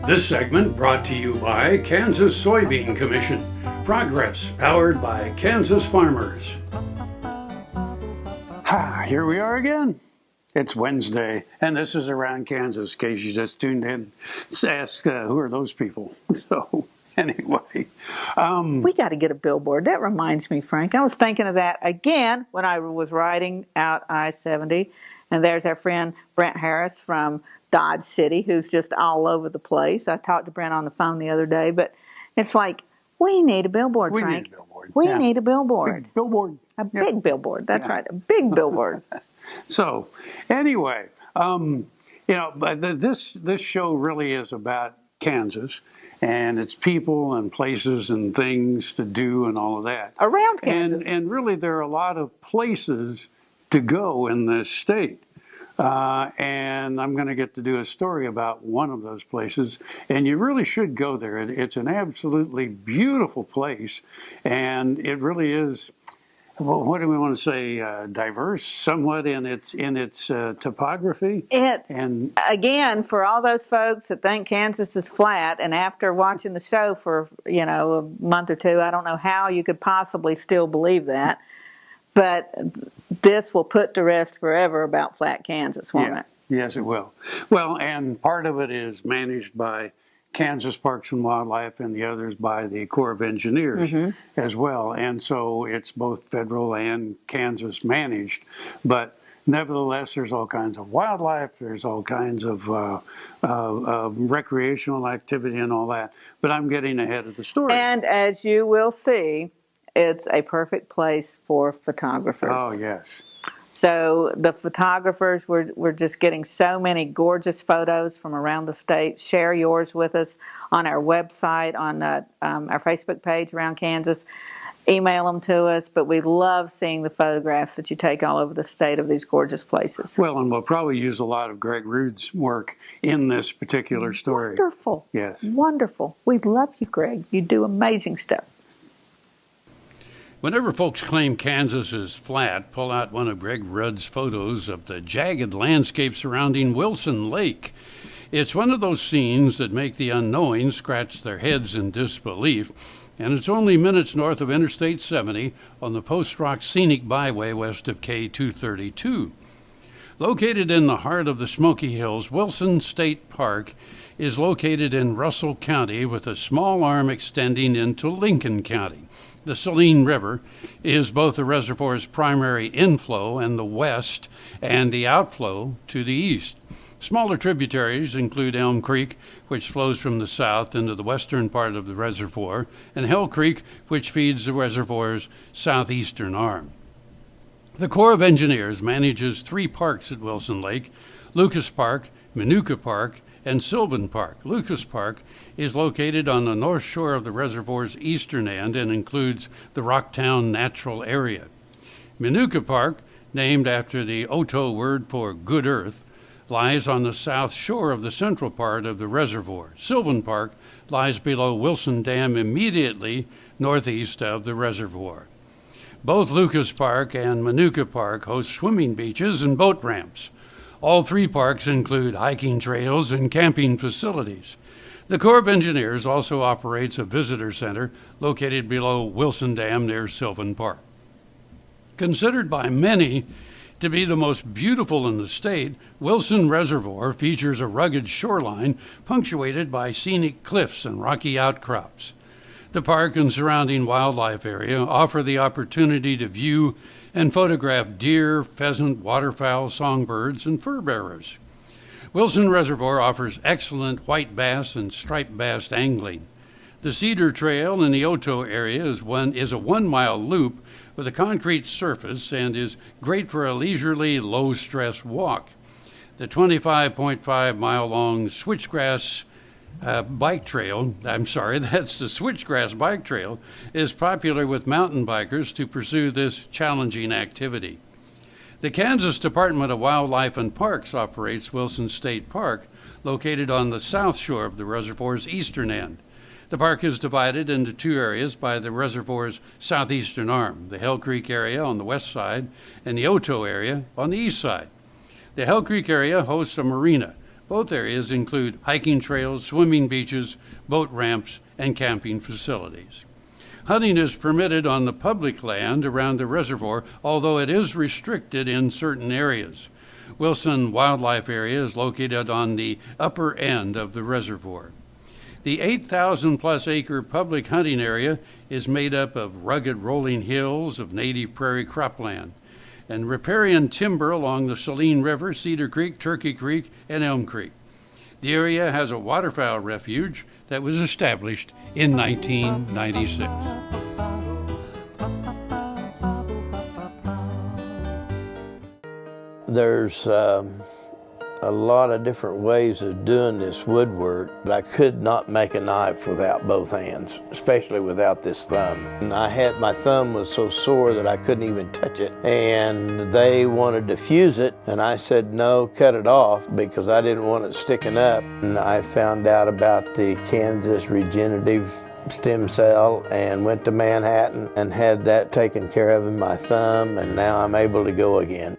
This segment brought to you by Kansas Soybean Commission. Progress powered by Kansas farmers. Here we are again. It's Wednesday, and this is Around Kansas, in case you just tuned in. Let's ask, who are those people? So, anyway. We got to get a billboard. That reminds me, Frank. I was thinking of that again when I was riding out I-70, and there's our friend Brent Harris from Dodge City, who's just all over the place. I talked to Brent on the phone the other day, but it's like, we need a billboard, Frank. We need a billboard. We need a billboard. Big billboard. A big billboard. That's right, a big billboard. So, anyway, but this show really is about Kansas and its people and places and things to do and all of that. Around Kansas. And really, there are a lot of places to go in this state. And I'm going to get to do a story about one of those places, and you really should go there. It's an absolutely beautiful place, and it really is. Well, what do we want to say? Diverse, somewhat in its topography. And again, for all those folks that think Kansas is flat, and after watching the show for a month or two, I don't know how you could possibly still believe that. But this will put to rest forever about flat Kansas, won't it? Yes, it will. Well, and part of it is managed by Kansas Parks and Wildlife, and the others by the Corps of Engineers as well. And so it's both federal and Kansas managed. But nevertheless, there's all kinds of wildlife. There's all kinds of recreational activity and all that. But I'm getting ahead of the story. And as you will see, it's a perfect place for photographers. Oh, yes. So the photographers, we're just getting so many gorgeous photos from around the state. Share yours with us on our website, on our Facebook page, Around Kansas. Email them to us, but we love seeing the photographs that you take all over the state of these gorgeous places. Well, and we'll probably use a lot of Greg Rude's work in this particular story. Wonderful. Yes. Wonderful. We love you, Greg. You do amazing stuff. Whenever folks claim Kansas is flat, pull out one of Greg Rudd's photos of the jagged landscape surrounding Wilson Lake. It's one of those scenes that make the unknowing scratch their heads in disbelief, and it's only minutes north of Interstate 70 on the Post Rock Scenic Byway west of K232. Located in the heart of the Smoky Hills, Wilson State Park is located in Russell County with a small arm extending into Lincoln County. The Saline River is both the reservoir's primary inflow in the west and the outflow to the east. Smaller tributaries include Elm Creek, which flows from the south into the western part of the reservoir, and Hell Creek, which feeds the reservoir's southeastern arm. The Corps of Engineers manages 3 parks at Wilson Lake: Lucas Park, Minooka Park, and Sylvan Park. Lucas Park is located on the north shore of the reservoir's eastern end and includes the Rocktown Natural Area. Minooka Park, named after the Oto word for good earth, lies on the south shore of the central part of the reservoir. Sylvan Park lies below Wilson Dam immediately northeast of the reservoir. Both Lucas Park and Minooka Park host swimming beaches and boat ramps. All 3 parks include hiking trails and camping facilities. The Corps of Engineers also operates a visitor center located below Wilson Dam near Sylvan Park. Considered by many to be the most beautiful in the state, Wilson Reservoir features a rugged shoreline punctuated by scenic cliffs and rocky outcrops. The park and surrounding wildlife area offer the opportunity to view and photograph deer, pheasant, waterfowl, songbirds, and fur bearers. Wilson Reservoir offers excellent white bass and striped bass angling. The Cedar Trail in the Oto area is a 1-mile loop with a concrete surface and is great for a leisurely, low-stress walk. The 25.5-mile-long Switchgrass bike trail, that's the Switchgrass bike trail, is popular with mountain bikers to pursue this challenging activity. The Kansas Department of Wildlife and Parks operates Wilson State Park, located on the south shore of the reservoir's eastern end. The park is divided into 2 areas by the reservoir's southeastern arm, the Hell Creek area on the west side and the Oto area on the east side. The Hell Creek area hosts a marina, Both areas include hiking trails, swimming beaches, boat ramps, and camping facilities. Hunting is permitted on the public land around the reservoir, although it is restricted in certain areas. Wilson Wildlife Area is located on the upper end of the reservoir. The 8,000-plus acre public hunting area is made up of rugged rolling hills of native prairie cropland and riparian timber along the Saline River, Cedar Creek, Turkey Creek, and Elm Creek. The area has a waterfowl refuge that was established in 1996. There's a lot of different ways of doing this woodwork, but I could not make a knife without both hands, especially without this thumb. And my thumb was so sore that I couldn't even touch it, and they wanted to fuse it, and I said no, cut it off, because I didn't want it sticking up. And I found out about the Kansas regenerative stem cell and went to Manhattan and had that taken care of in my thumb, and now I'm able to go again.